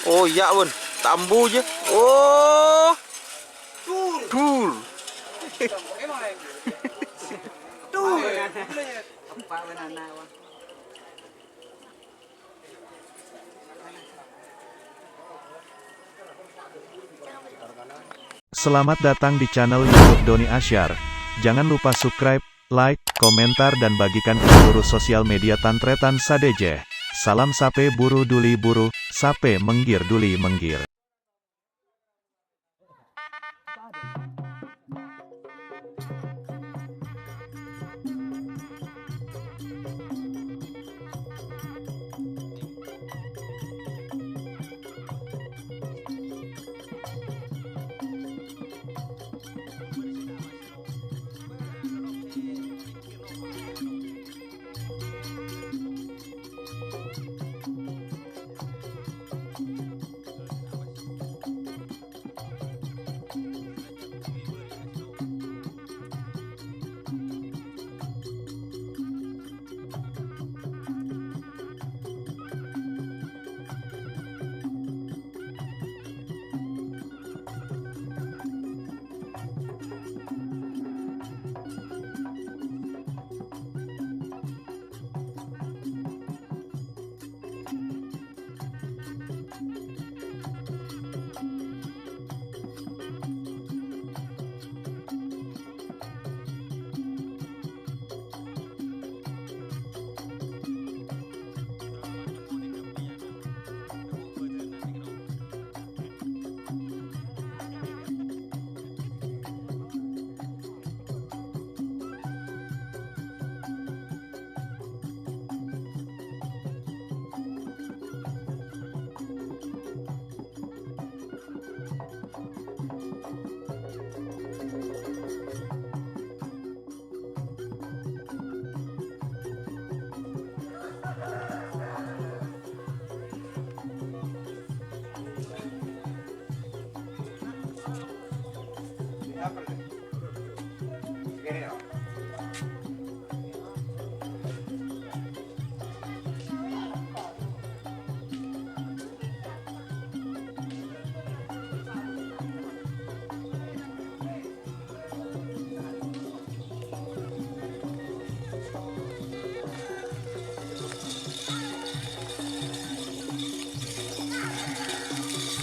Oh iya bun, tambu aja. Oh, tur. Selamat datang di channel YouTube Doni Asyar. Jangan lupa subscribe, like, komentar dan bagikan ke seluruh sosial media Tantretan Sadejeh. Salam sape buru duli buru, sape menggir duli menggir.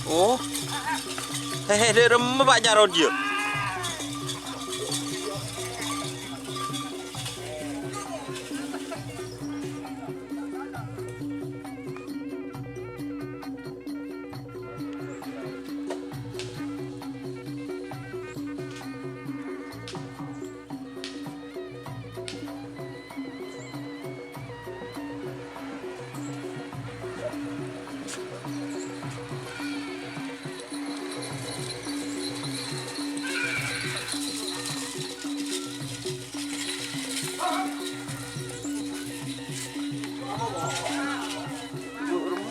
Oh, hehe, dia remeh Pak Jarod dia.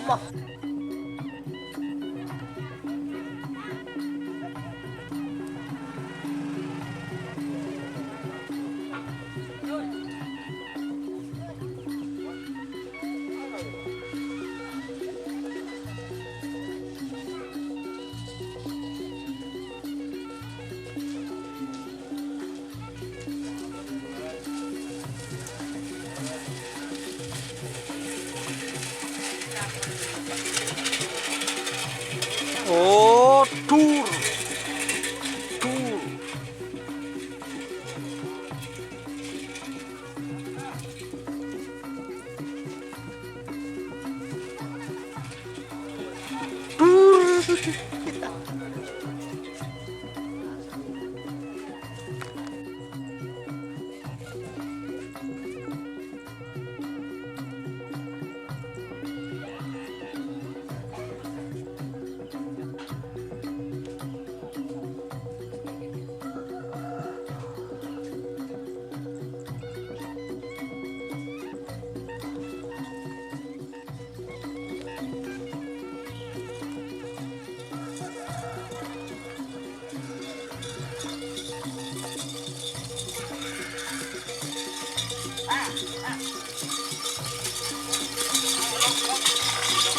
Remeh. Oh, tur. Tur. Tur.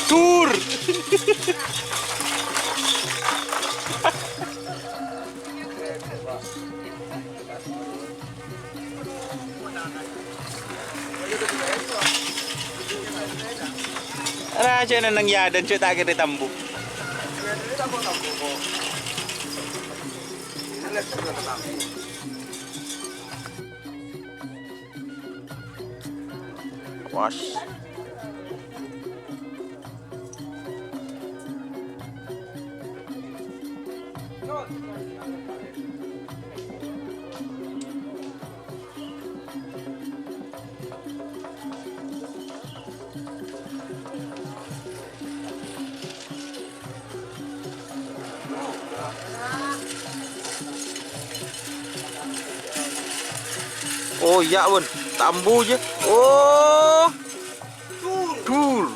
Tur. Raja nang yadan cuy tak kira tambu. Wash. Oh iya bun, tambu je. Oh, dur.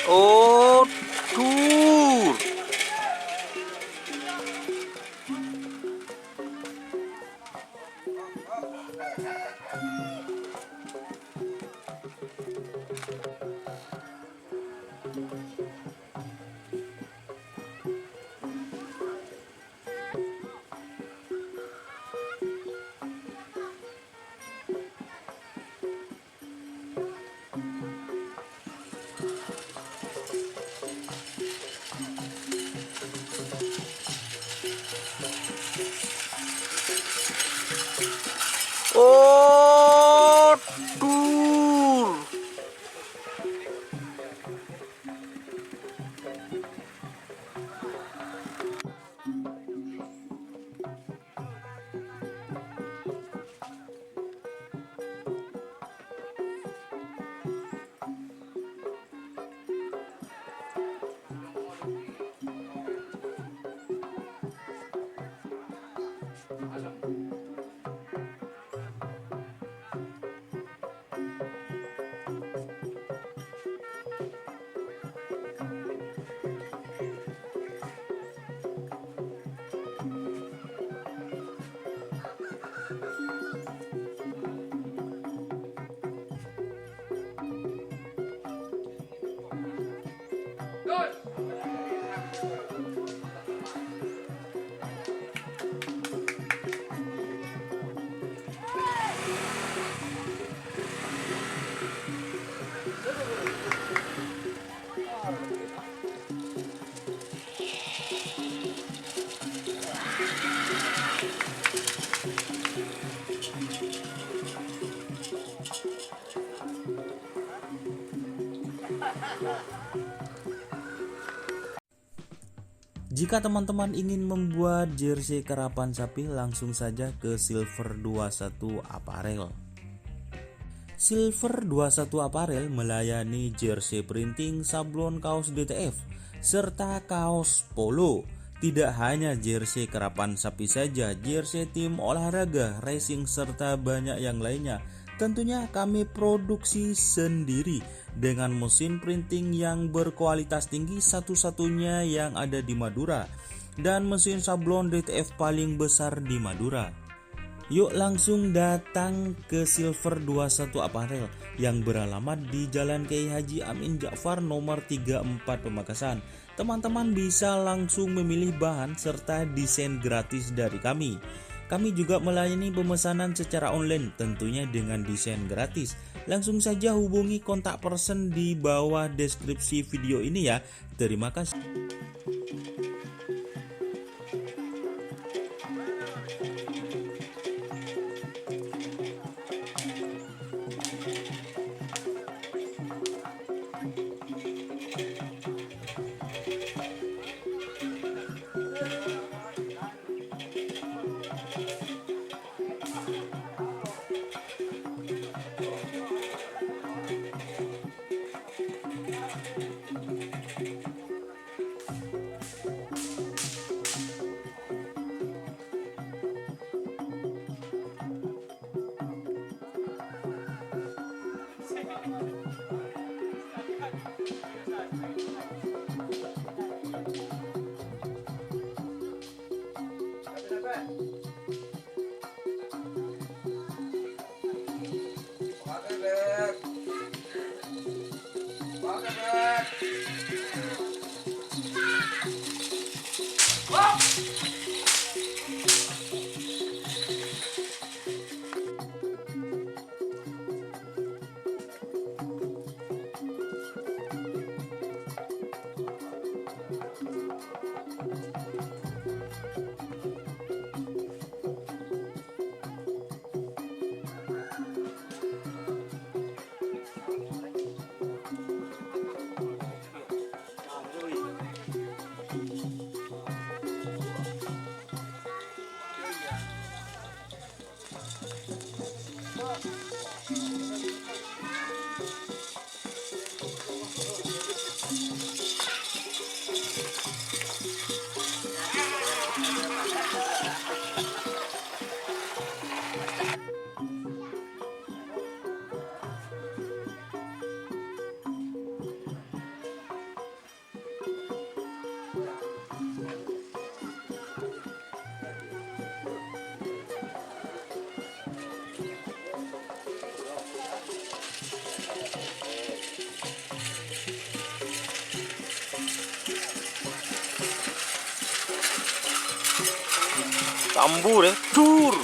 Oh, dur. Oh, dur. Jika teman-teman ingin membuat jersey karapan sapi, langsung saja ke Silver 21 Apparel. Silver 21 Apparel melayani jersey printing, sablon kaos DTF, serta kaos polo. Tidak hanya jersey karapan sapi saja, jersey tim olahraga, racing, serta banyak yang lainnya. Tentunya kami produksi sendiri dengan mesin printing yang berkualitas tinggi, satu-satunya yang ada di Madura, dan mesin sablon DTF paling besar di Madura. Yuk langsung datang ke Silver 21 Apparel yang beralamat di Jalan Kiai Haji Amin Ja'far nomor 34 Pamekasan. Teman-teman bisa langsung memilih bahan serta desain gratis dari kami. Kami juga melayani pemesanan secara online, tentunya dengan desain gratis. Langsung saja hubungi kontak person di bawah deskripsi video ini ya. Terima kasih. Tambu deh, dur.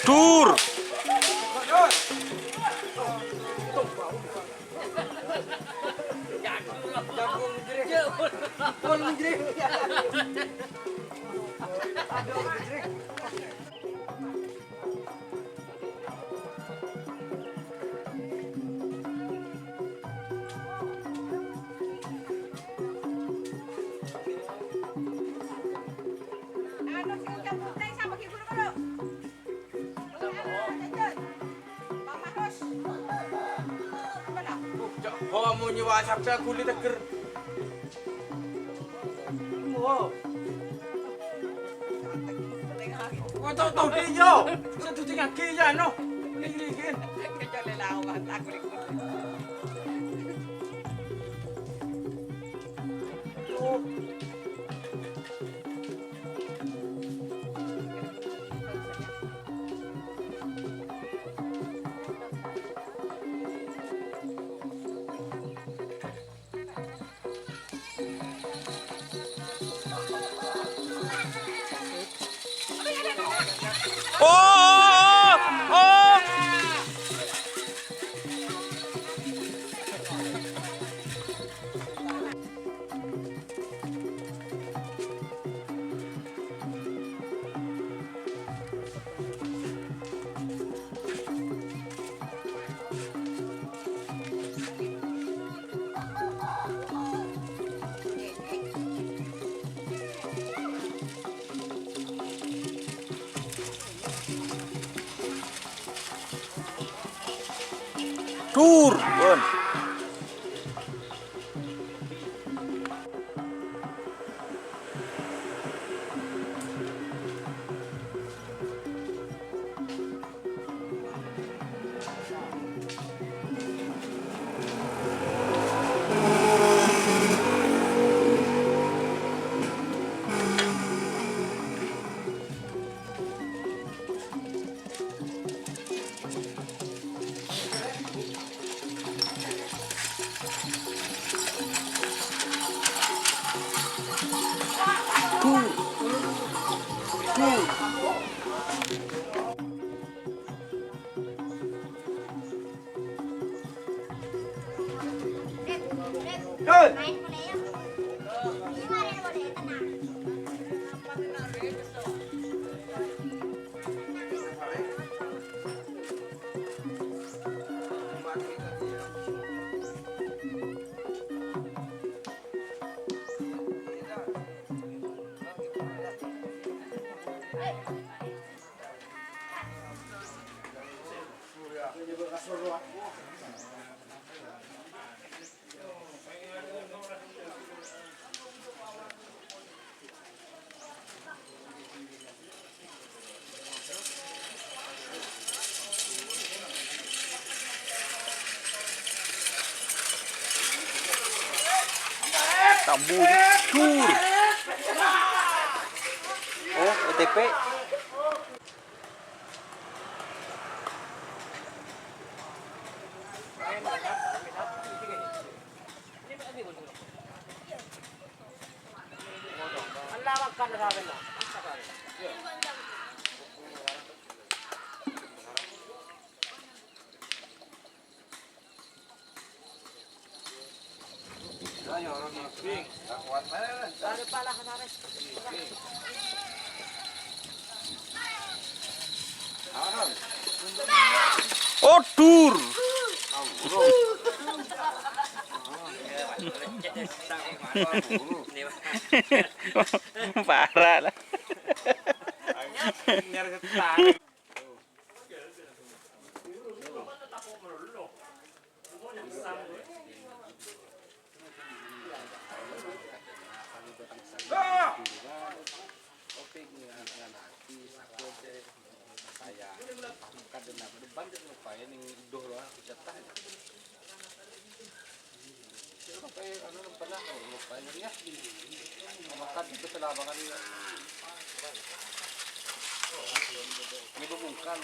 Dur. Oh, mau nyewa sabda kulit teger. Oh. Kau tahu dia yo. Satu tinggal kia no. Lihat. Kita lelawan aku lihat. Oh, oh, oh. Dur, pun. Tambu dur. Oh, ETP. Oh, dur. Parah lah. Ini bukan